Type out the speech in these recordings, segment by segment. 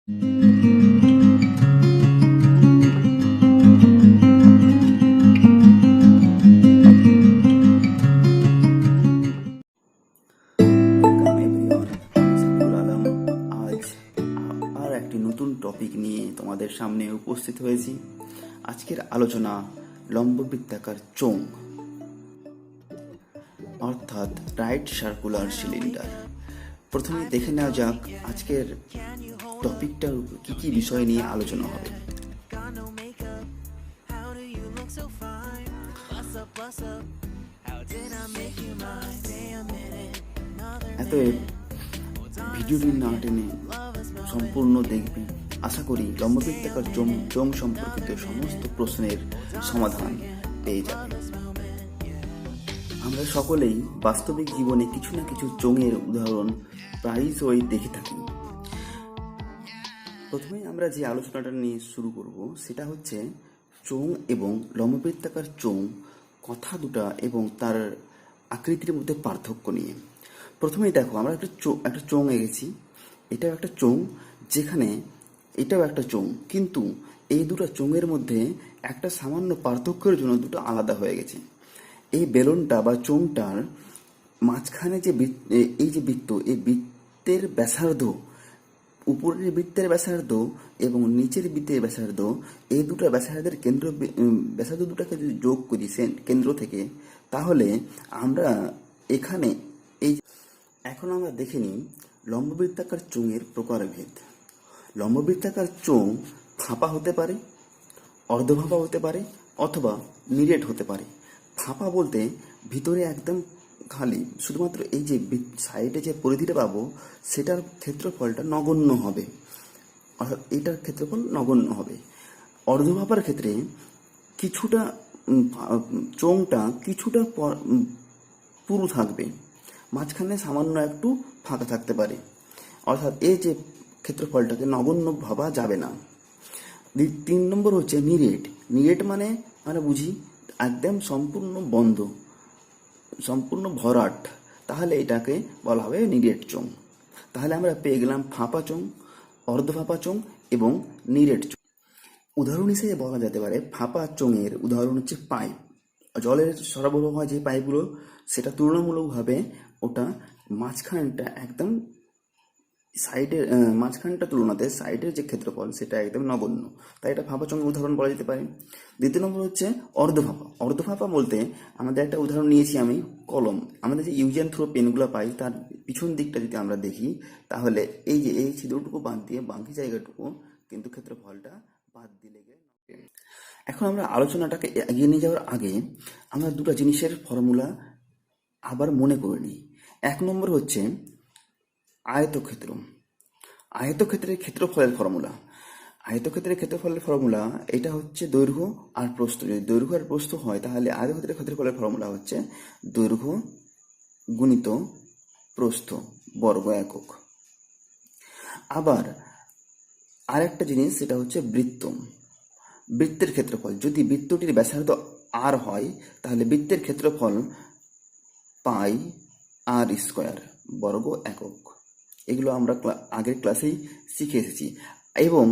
আজ আর একটি নতুন টপিক নিয়ে তোমাদের সামনে উপস্থিত হয়েছি। আজকের আলোচনা লম্ববৃত্তাকার চোঙ অর্থাৎ রাইট সার্কুলার সিলিন্ডার। প্রথমে দেখে নেওয়া যাক আজকের টপিকটার কি কি বিষয় নিয়ে আলোচনা হবে। অতএব ভিডিওটি না টেনে সম্পূর্ণ দেখবে। আশা করি লম্ববৃত্তাকার চোঙ সম্পর্কিত সমস্ত প্রশ্নের সমাধান পেয়ে যাবে। আমরা সকলেই বাস্তবিক জীবনে কিছু না কিছু চোঙের উদাহরণ প্রায়শই দেখে থাকি। প্রথমে আমরা যে আলোচনাটা নিয়ে শুরু করব সেটা হচ্ছে চোঙ এবং লম্ববৃত্তাকার চোঙ কথা দুটা এবং তার আকৃতির মধ্যে পার্থক্য নিয়ে। প্রথমেই দেখো, আমরা একটা চোঙ এঁকেছি। এটাও একটা চোঙ, যেখানে এটাও একটা চোঙ, কিন্তু এই দুটো চোঙের মধ্যে একটা সামান্য পার্থক্যের জন্য দুটো আলাদা হয়ে গেছে। এই বেলুনটা বা চোঙটার মাঝখানে যে এই যে বৃত্ত, এই বৃত্তের ব্যাসার্ধ, উপরের বৃত্তের ব্যাসার্ধ এবং নিচের বৃত্তের ব্যাসার্ধ, এই দুটো ব্যাসার্ধের ব্যাসার্ধ দুটাকে যদি যোগ করি কেন্দ্র থেকে, তাহলে আমরা এখানে এখন আমরা দেখে নিই লম্ববৃত্তাকার চোঙের প্রকারভেদ। লম্ববৃত্তাকার চোঙ ফাঁপা হতে পারে, অর্ধফাঁপা হতে পারে, অথবা নিরেট হতে পারে। ফাঁপা বলতে ভিতরে একদম খালি, শুধুমাত্র এই যে সাইডে যে পরিধিটা পাবো সেটার ক্ষেত্রফলটা নগণ্য হবে, অর্থাৎ এটার ক্ষেত্রফল নগণ্য হবে। অর্ধফাঁপার ক্ষেত্রে কিছুটা চোঙটা কিছুটা পুরু থাকবে, মাঝখানে সামান্য একটু ফাঁকা থাকতে পারে, অর্থাৎ এই যে ক্ষেত্রফলটাকে নগণ্য ভাবা যাবে না। 3 নম্বর হচ্ছে নিরেট। নিরেট মানে বুঝি একদম সম্পূর্ণ বন্ধ, সম্পূর্ণ ভরাট, তাহলে এটাকে বলা হবে নিরেট চোঙ। তাহলে আমরা পেয়ে গেলাম ফাঁপা চোঙ, অর্ধফাঁপা চোঙ এবং নিরেট চোঙ। উদাহরণ হিসেবে বলা যেতে পারে ফাঁপা চোঙের উদাহরণ হচ্ছে পাইপ। জলের সরবরাহ হয় যে পাইপগুলো, সেটা তুলনামূলকভাবে ওটা মাঝখানটা একদম সাইডের মাঝখানটা তুলনাতে সাইডের যে ক্ষেত্রফল সেটা একদম নগণ্য, তাই এটা ফাঁপা চোঙের উদাহরণ বলা যেতে পারে। দ্বিতীয় নম্বর হচ্ছে অর্ধফাঁপা। অর্ধফাঁপা বলতে আমাদের একটা উদাহরণ নিয়েছি আমি, কলম। আমাদের যে ইউজ অ্যান্ড থ্রো পেনগুলো পাই তার পিছন দিকটা যদি আমরা দেখি, তাহলে এই যে এই ছিদ্রটুকু বাদ দিয়ে বাকি জায়গাটুকু কিন্তু ক্ষেত্রফলটা বাদ দিলে এখন আমরা আলোচনাটাকে এগিয়ে নিয়ে যাওয়ার আগে আমরা দুটো জিনিসের ফর্মুলা আবার মনে করে নিই। 1 নম্বর হচ্ছে আয়তক্ষেত্র। আয়তক্ষেত্রের ক্ষেত্রফলের ফর্মুলা। আয়তক্ষেত্রের ক্ষেত্রফলের ফর্মুলা এটা হচ্ছে দৈর্ঘ্য আর প্রস্থ। যদি দৈর্ঘ্য আর প্রস্থ হয় তাহলে আয়তক্ষেত্রের ক্ষেত্রফলের ফর্মুলা হচ্ছে দৈর্ঘ্য গুণিত প্রস্থ বর্গ একক। আবার আরেকটা জিনিস, সেটা হচ্ছে বৃত্ত। বৃত্তের ক্ষেত্রফল, যদি বৃত্তটির ব্যাসার্ধ আর হয় তাহলে বৃত্তের ক্ষেত্রফল পাই আর স্কোয়ার বর্গ একক। এগুলো আমরা আগের ক্লাসেই শিখে এসেছি। এবং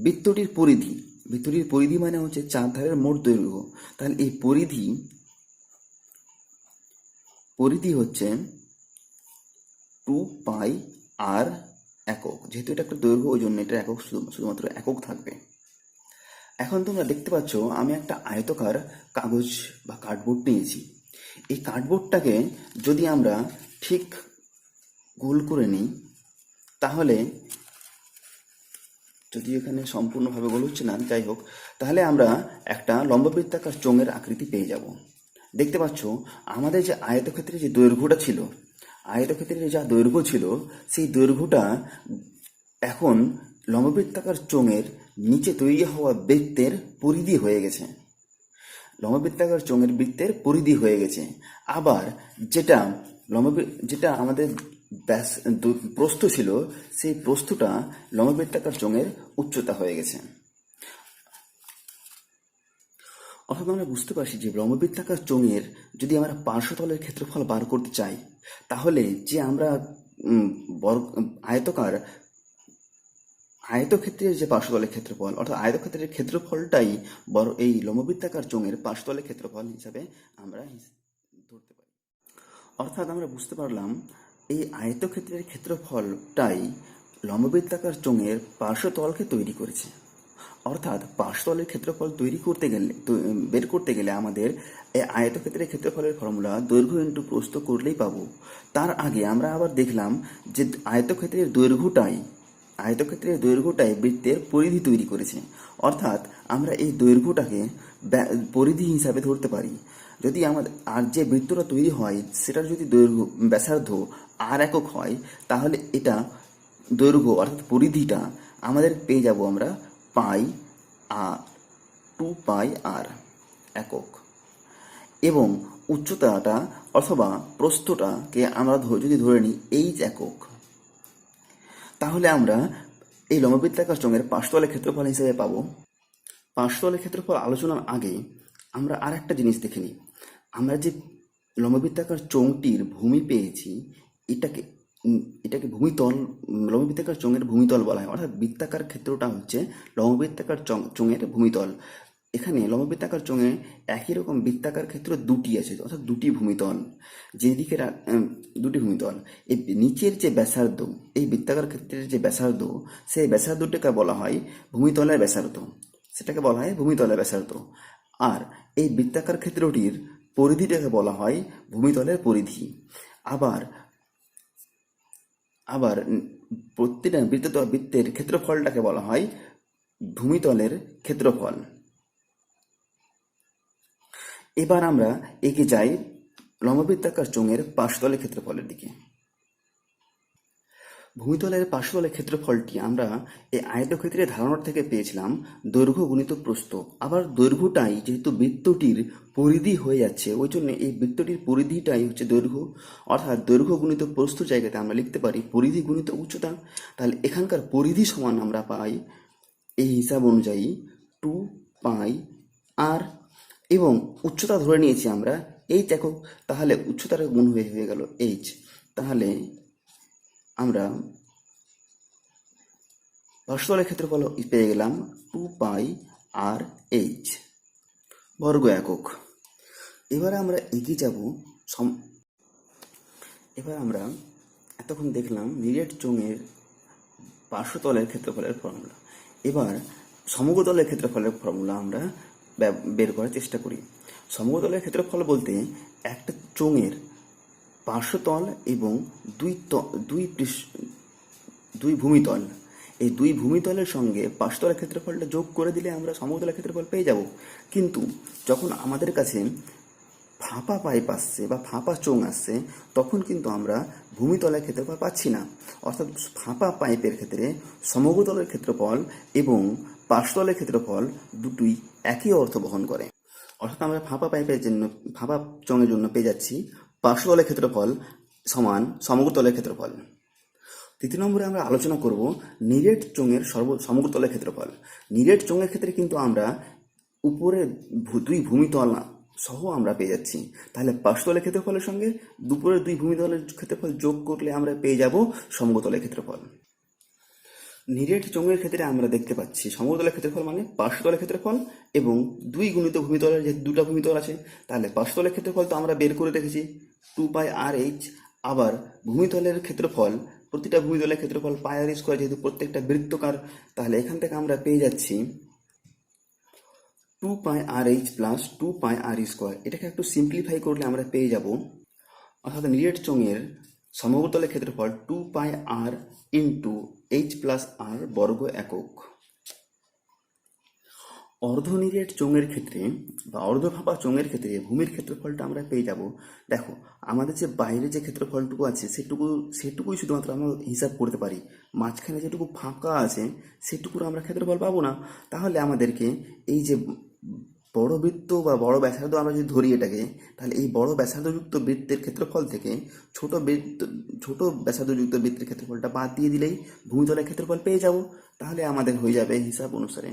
বৃত্তটির পরিধি, বৃত্তটির পরিধি মানে হচ্ছে 4 ধারের মোট দৈর্ঘ্য। তাহলে এই পরিধি হচ্ছে 2 পাই আর একক। যেহেতু এটা একটা দৈর্ঘ্য, ওই জন্য এটা একক, শুধুমাত্র একক থাকবে। এখন তোমরা দেখতে পাচ্ছ আমি একটা আয়তকার কাগজ বা কার্ডবোর্ড নিয়েছি। এই কার্ডবোর্ডটাকে যদি আমরা ঠিক গোল করে নিই, তাহলে, যদি এখানে সম্পূর্ণভাবে গোল হচ্ছে না, যাই হোক, তাহলে আমরা একটা লম্ববৃত্তাকার চোঙের আকৃতি পেয়ে যাব। দেখতে পাচ্ছ আমাদের যে আয়তক্ষেত্রের যে দৈর্ঘ্যটা ছিল, আয়তক্ষেত্রের যা দৈর্ঘ্য ছিল, সেই দৈর্ঘ্যটা এখন লম্ববৃত্তাকার চোঙের নিচে তৈরি হওয়া বৃত্তের পরিধি হয়ে গেছে। লম্ববৃত্তাকার চোঙের বৃত্তের পরিধি হয়ে গেছে। আবার যেটা আমাদের প্রস্থ ছিল, সেই প্রস্থটা লম্ববৃত্তাকার চোঙের উচ্চতা হয়ে গেছে। অর্থাৎ আমরা বুঝতে পারছি যে লম্ববৃত্তাকার চোঙের যদি আমরা পার্শ্বতলের ক্ষেত্রফল বার করতে চাই, তাহলে যে আমরা আয়তক্ষেত্রের যে পার্শ্বতলের ক্ষেত্রফল, অর্থাৎ আয়তক্ষেত্রের ক্ষেত্রফলটাই এই লম্ববৃত্তাকার চোঙের পার্শ্বতলের ক্ষেত্রফল হিসাবে আমরা ধরতে পারি। অর্থাৎ আমরা বুঝতে পারলাম এই আয়তক্ষেত্রের ক্ষেত্রফলটাই লম্ববৃত্তাকার চোঙের পার্শ্বতলকে তৈরি করেছে। অর্থাৎ পার্শ্বতলের ক্ষেত্রফল বের করতে গেলে আমাদের এই আয়তক্ষেত্রের ক্ষেত্রফলের ফর্মুলা দৈর্ঘ্য ইন্টু প্রস্থ করলেই পাবো। তার আগে আমরা আবার দেখলাম যে আয়তক্ষেত্রের দৈর্ঘ্যটাই বৃত্তের পরিধি তৈরি করেছে। অর্থাৎ আমরা এই দৈর্ঘ্যটাকে পরিধি হিসাবে ধরতে পারি। যদি আমাদের আর যে বৃত্তটা তৈরি হয় সেটার যদি ব্যাসার্ধ আর একক হয়, তাহলে এটা দৈর্ঘ্য অর্থাৎ পরিধিটা আমাদের পেয়ে যাব আমরা পাই আর 2 পাই আর একক, এবং উচ্চতাটা অথবা প্রস্থটাকে আমরা যদি ধরে নিই এইচ একক, তাহলে আমরা এই লম্ববৃত্তাকার চোঙের পার্শ্বতলের ক্ষেত্রফল হিসেবে পাবো। পার্শ্বতলের ক্ষেত্রফল আলোচনার আগে আমরা আর একটা জিনিস দেখে নিই। আমরা যে লম্ববৃত্তাকার চোঙটির ভূমি পেয়েছি, এটাকে ভূমিতল, লম্ববৃত্তাকার চোঙের ভূমিতল বলা হয়। অর্থাৎ বৃত্তাকার ক্ষেত্রটা হচ্ছে লম্ববৃত্তাকার চোঙের ভূমিতল। এখানে লম্ববৃত্তাকার চোঙে একই রকম বৃত্তাকার ক্ষেত্র দুটি আছে, অর্থাৎ দুটি ভূমিতল। যেদিকে দুটি ভূমিতল, এই নিচের যে ব্যাসার্ধ, এই বৃত্তাকার ক্ষেত্রের যে ব্যাসার্ধ, সেই ব্যাসার্ধটাকে বলা হয় ভূমিতলের ব্যাসার্ধ, সেটাকে বলা হয় ভূমিতলের ব্যাসার্ধ। আর এই বৃত্তাকার ক্ষেত্রটির পরিধিটাকে বলা হয় ভূমিতলের পরিধি। আবার প্রত্যেকটা বৃত্তের ক্ষেত্রফলটাকে বলা হয় ভূমিতলের ক্ষেত্রফল। এবার আমরা এগিয়ে যাই লম্ববৃত্তাকার চোঙের পার্শ্বতলের ক্ষেত্রফলের দিকে। ভূমিতলের পার্শ্বতলের ক্ষেত্রফলটি আমরা এই আয়তক্ষেত্রের ধারণা থেকে পেয়েছিলাম দৈর্ঘ্য গুণিত প্রস্থ। আবার দৈর্ঘ্যটাই যেহেতু বৃত্তটির পরিধি হয়ে যাচ্ছে, ওই জন্য এই বৃত্তটির পরিধিটাই হচ্ছে দৈর্ঘ্য। অর্থাৎ দৈর্ঘ্য গুণিত প্রস্থ জায়গাতে আমরা লিখতে পারি পরিধি গুণিত উচ্চতা। তাহলে এখানকার পরিধি সমান আমরা পাই এই হিসাব অনুযায়ী 2 পাই আর, এবং উচ্চতা ধরে নিয়েছি আমরা এইচ একক, তাহলে উচ্চতার গুণ হয়ে গেল এইচ। তাহলে আমরা পার্শ্বতলের ক্ষেত্রফল পেয়ে গেলাম 2 পাই আর এইচ বর্গ একক। এবার আমরা এগিয়ে যাব। এবার আমরা এতক্ষণ দেখলাম নিরেট চোঙের পার্শ্বতলের ক্ষেত্রফলের ফর্মুলা। এবার সমগ্রতলের ক্ষেত্রফলের ফর্মুলা আমরা বের করার চেষ্টা করি। সমগ্রতলের ক্ষেত্রফল বলতে একটা চোঙের পার্শ্বতল এবং দুই ভূমিতল, এই দুই ভূমিতলের সঙ্গে পার্শ্বতলের ক্ষেত্রফলটা যোগ করে দিলে আমরা সমগ্রতলের ক্ষেত্রফল পেয়ে যাব। কিন্তু যখন আমাদের কাছে ফাঁপা পাইপ আসছে বা ফাঁপা চোঙ আসছে, তখন কিন্তু আমরা ভূমিতলের ক্ষেত্রফল পাচ্ছি না। অর্থাৎ ফাঁপা পাইপের ক্ষেত্রে সমগ্রতলের ক্ষেত্রফল এবং পার্শ্বতলের ক্ষেত্রফল দুটোই একই অর্থ বহন করে। অর্থাৎ আমরা ফাঁপা চোঙের জন্য পেয়ে যাচ্ছি পার্শ্বতলের ক্ষেত্রফল সমান সমগ্রতলের ক্ষেত্রফল। তৃতীয় নম্বরে আমরা আলোচনা করব নিরেট চোঙের সমগ্রতলের ক্ষেত্রফল। নিরেট চোঙের ক্ষেত্রে কিন্তু আমরা উপরে দুই ভূমিতল সহ আমরা পেয়ে যাচ্ছি। তাহলে পার্শ্বতলের ক্ষেত্রফলের সঙ্গে দুপুরের দুই ভূমিতলের ক্ষেত্রফল যোগ করলে আমরা পেয়ে যাব সমগ্রতলের ক্ষেত্রফল। নিরেট চোঙের ক্ষেত্রে আমরা দেখতে পাচ্ছি সমগ্রতলের ক্ষেত্রফল মানে পার্শ্বতলের ক্ষেত্রফল এবং 2 গুণিত ভূমিতলের, যে দুটা ভূমিতল আছে, তাহলে পার্শ্বতলের ক্ষেত্রফল তো আমরা বের করে রেখেছি 2 পাই আর এইচ। আবার ভূমিতলের ক্ষেত্রফল, প্রতিটা ভূমিতলের ক্ষেত্রফল পাই আর স্কোয়ার, যেহেতু প্রত্যেকটা বৃত্তকার, তাহলে এখান থেকে আমরা পেয়ে যাচ্ছি 2 পাই আর এইচ প্লাস 2 পাই আর স্কোয়ার। এটাকে একটু সিম্পলিফাই করলে আমরা পেয়ে যাব, অর্থাৎ নিরেট চোঙের সমগ্রতলের ক্ষেত্রফল 2 পাই আর ইন্টু এইচ প্লাস আর বর্গ একক। অর্ধনিরেট চোঙের ক্ষেত্রে বা অর্ধফাঁপা চোঙের ক্ষেত্রে ভূমির ক্ষেত্রফলটা আমরা পেয়ে যাব। দেখো, আমাদের যে বাইরে যে ক্ষেত্রফলটুকু আছে সেটুকুই শুধুমাত্র আমরা হিসাব করতে পারি। মাঝখানে যেটুকু ফাঁকা আছে সেটুকুর আমরা ক্ষেত্রফল পাবো না। তাহলে আমাদেরকে এই যে বড় বৃত্ত বা বড় ব্যাসার্ধ আমরা যদি ধরি এটাকে, তাহলে এই বড় ব্যাসার্ধযুক্ত বৃত্তের ক্ষেত্রফল থেকে ছোট ব্যাসার্ধযুক্ত বৃত্তের ক্ষেত্রফলটা বাদ দিয়ে দিলেই ভূমিতলের ক্ষেত্রফল পেয়ে যাব। তাহলে আমাদের হয়ে যাবে হিসাব অনুসারে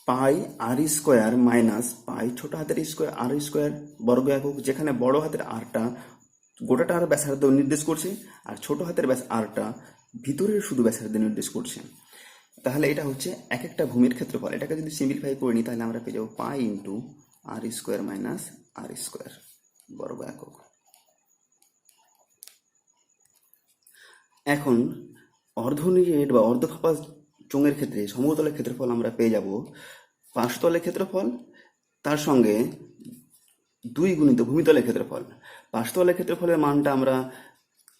পাই আর স্কোয়ার মাইনাস পাই ছোট হাতের স্কোয়ার আর স্কোয়ার বর্গ একক, যেখানে বড় হাতের আরটা গোটাটার ব্যাসার্ধ নির্দেশ করছে আর ছোট হাতের আরটা ভিতরের শুধু ব্যাসার্ধ নির্দেশ করছে। তাহলে এটা হচ্ছে এক একটা ভূমির ক্ষেত্রফল। এটাকে যদি সিম্পলিফাই করে নিই তাহলে আমরা পেয়ে যাবো পাই ইন্টু আর স্কোয়ার মাইনাস আর স্কোয়ার বর্গ একক। এখন অর্ধনিরেট বা অর্ধখাপা চোঙের ক্ষেত্রে সমতলের ক্ষেত্রফল আমরা পেয়ে যাব পার্শ্বতলের ক্ষেত্রফল তার সঙ্গে 2 গুণিত ভূমিতলের ক্ষেত্রফল। পার্শ্বতলের ক্ষেত্রফলের মানটা আমরা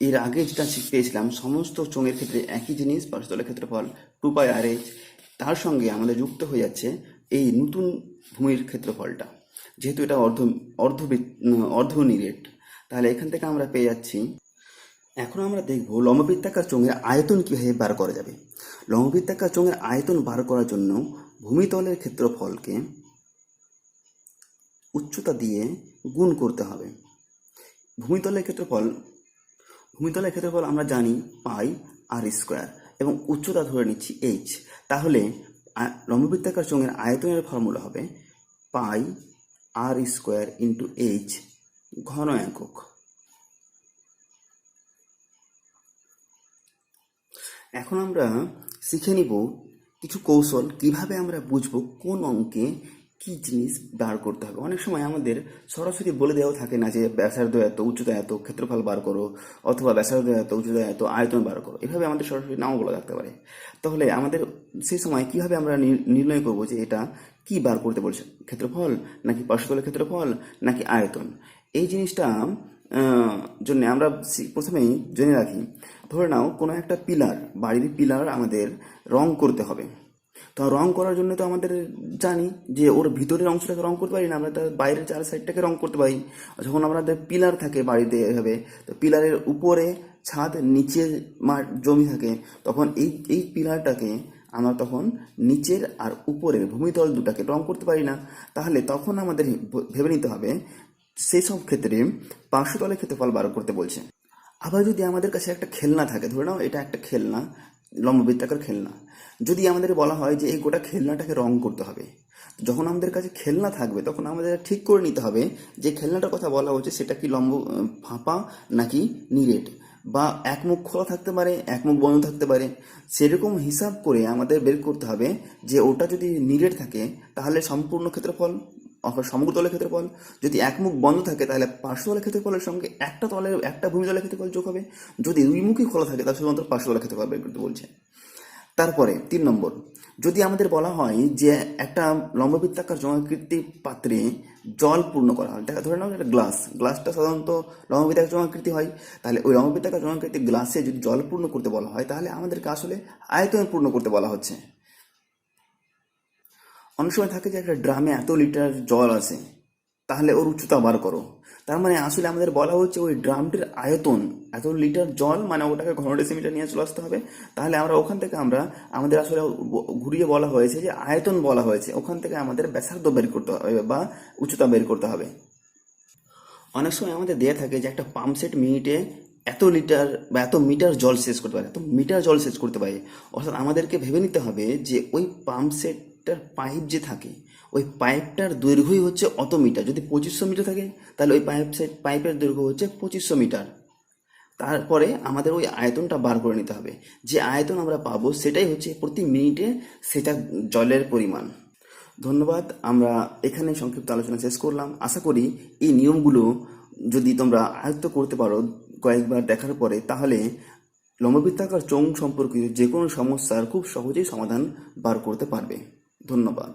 এর আগে যেটা পেয়েছিলাম সমস্ত চোঙের ক্ষেত্রে একই জিনিস, পার্শ্বতলের ক্ষেত্রফল 2πr/h। তার সঙ্গে আমাদের যুক্ত হয়ে যাচ্ছে এই নতুন ভূমির ক্ষেত্রফলটা, যেহেতু এটা অর্ধনিরেট, তাহলে এখান থেকে আমরা পেয়ে যাচ্ছি। এখন আমরা দেখব লম্ববৃত্তাকার চোঙের আয়তন কীভাবে বার করা যাবে। লম্ববৃত্তাকার চোঙের আয়তন বার করার জন্য ভূমিতলের ক্ষেত্রফলকে উচ্চতা দিয়ে গুণ করতে হবে। ভূমিতলের ক্ষেত্রফল আমরা জানি পাই আর স্কোয়ার এবং উচ্চতা ধরে নিচ্ছি h। তাহলে লম্ববৃত্তাকার চোঙের আয়তনের ফর্মুলা হবে পাই আর স্কোয়ার ইন্টু h ঘন একক। এখন আমরা শিখে নিব কিছু কৌশল, কিভাবে আমরা বুঝবো কোন অঙ্কে কি জিনিস বার করতে হবে। অনেক সময় আমাদের সরাসরি বলে দেওয়া থাকে না যে ব্যাসার্ধ এত, উচ্চতা এত, ক্ষেত্রফল বার করো, অথবা ব্যাসার্ধ এত, উচ্চতা এত, আয়তন বার করো। এভাবে আমাদের সরাসরি নাও বলা থাকতে পারে। তাহলে আমাদের সেই সময় কিভাবে আমরা নির্ণয় করব যে এটা কি বার করতে বলছে, ক্ষেত্রফল নাকি পার্শ্বতলের ক্ষেত্রফল নাকি আয়তন। এই জিনিসটা জন্য আমরা প্রথমেই জেনে রাখি, ধরে নাও কোনো একটা পিলার, বাড়ির পিলার আমাদের রং করতে হবে। তো রং করার জন্য তো আমাদের জানি যে ওর ভিতরের অংশটাকে রং করতে পারি না, আমরা তার বাইরের 4 সাইডটাকে রং করতে পারি। যখন আমাদের পিলার থাকে বাড়িতে এভাবে, তো পিলারের উপরে ছাদ, নিচে জমি থাকে, তখন এই পিলারটাকে আমরা তখন নিচের আর উপরের ভূমিতল দুটাকে রং করতে পারি না। তাহলে তখন আমাদের ভেবে নিতে হবে সেই সব ক্ষেত্রে পার্শ্বতলের ক্ষেত্রফল বার করতে বলছে। আবার যদি আমাদের কাছে একটা খেলনা থাকে, ধরে নাও এটা একটা খেলনা, লম্ববৃত্তাকার খেলনা, যদি আমাদের বলা হয় যে এই গোটা খেলনাটাকে রং করতে হবে, যখন আমাদের কাছে খেলনা থাকবে তখন আমাদের ঠিক করে নিতে হবে যে খেলনাটার কথা বলা হচ্ছে সেটা কি ফাঁপা নাকি নিরেট, বা এক মুখ খোলা থাকতে পারে, এক মুখ বন্ধ থাকতে পারে। সেরকম হিসাব করে আমাদের বের করতে হবে যে ওটা যদি নিরেট থাকে তাহলে সম্পূর্ণ ক্ষেত্রফল সমগ্রতলের ক্ষেত্রফল, যদি এক মুখ বন্ধ থাকে তাহলে পার্শ্বতলের ক্ষেত্রফলের সঙ্গে একটা ভূমিতলের ক্ষেত্রফল যোগ হবে, যদি দুই মুখই খোলা থাকে তাহলে শুধুমাত্র পার্শ্বতলের ক্ষেত্রফল বের করতে বলছে। তারপরে 3 নম্বর, যদি আমাদের বলা হয় যে একটা লম্ববৃত্তাকার চোঙাকৃতি পাত্রে জল পূর্ণ করা হয়, ধরে নাও একটা গ্লাসটা সাধারণত লম্ববৃত্তাকার চোঙাকৃতি হয়, তাহলে ওই লম্ববৃত্তাকার চোঙাকৃতি গ্লাসে যদি জল পূর্ণ করতে বলা হয় তাহলে আমাদেরকে আসলে আয়তন পূর্ণ করতে বলা হচ্ছে। অনেক সময় থাকে যে একটা ড্রামে এত লিটার জল আছে, তাহলে ওর উচ্চতা বার করো। তার মানে আসলে আমাদের বলা হচ্ছে ওই ড্রামটির আয়তন, এত লিটার জল মানে ওটাকে ঘন ডেসিমিটার নিয়ে চলে আসতে হবে। তাহলে আমরা ওখান থেকে আমাদের আসলে ঘুরিয়ে বলা হয়েছে যে আয়তন বলা হয়েছে, ওখান থেকে আমাদের ব্যাসার্ধ বের করতে হবে বা উচ্চতা বের করতে হবে। অনেক সময় আমাদের দেয়া থাকে যে একটা পাম্প সেট মিনিটে এত লিটার বা এত মিটার জল শেষ করতে পারে, এত মিটার জল শেষ করতে পারে। অর্থাৎ আমাদেরকে ভেবে নিতে হবে যে ওই পাম্প সেটটার পাইপ যে থাকে, ওই পাইপটার দৈর্ঘ্যই হচ্ছে অত মিটার। যদি 2500 মিটার থাকে তাহলে ওই পাইপের দৈর্ঘ্য হচ্ছে 2500 মিটার। তারপরে আমাদের ওই আয়তনটা বার করে নিতে হবে, যে আয়তন আমরা পাবো সেটাই হচ্ছে প্রতি মিনিটে সেটা জলের পরিমাণ। ধন্যবাদ। আমরা এখানে সংক্ষিপ্ত আলোচনা শেষ করলাম। আশা করি এই নিয়মগুলো যদি তোমরা আয়ত্ত করতে পারো কয়েকবার দেখার পরে, তাহলে লম্ববৃত্তাকার চোঙ সম্পর্কিত যে কোনো সমস্যার খুব সহজেই সমাধান বার করতে পারবে। ধন্যবাদ।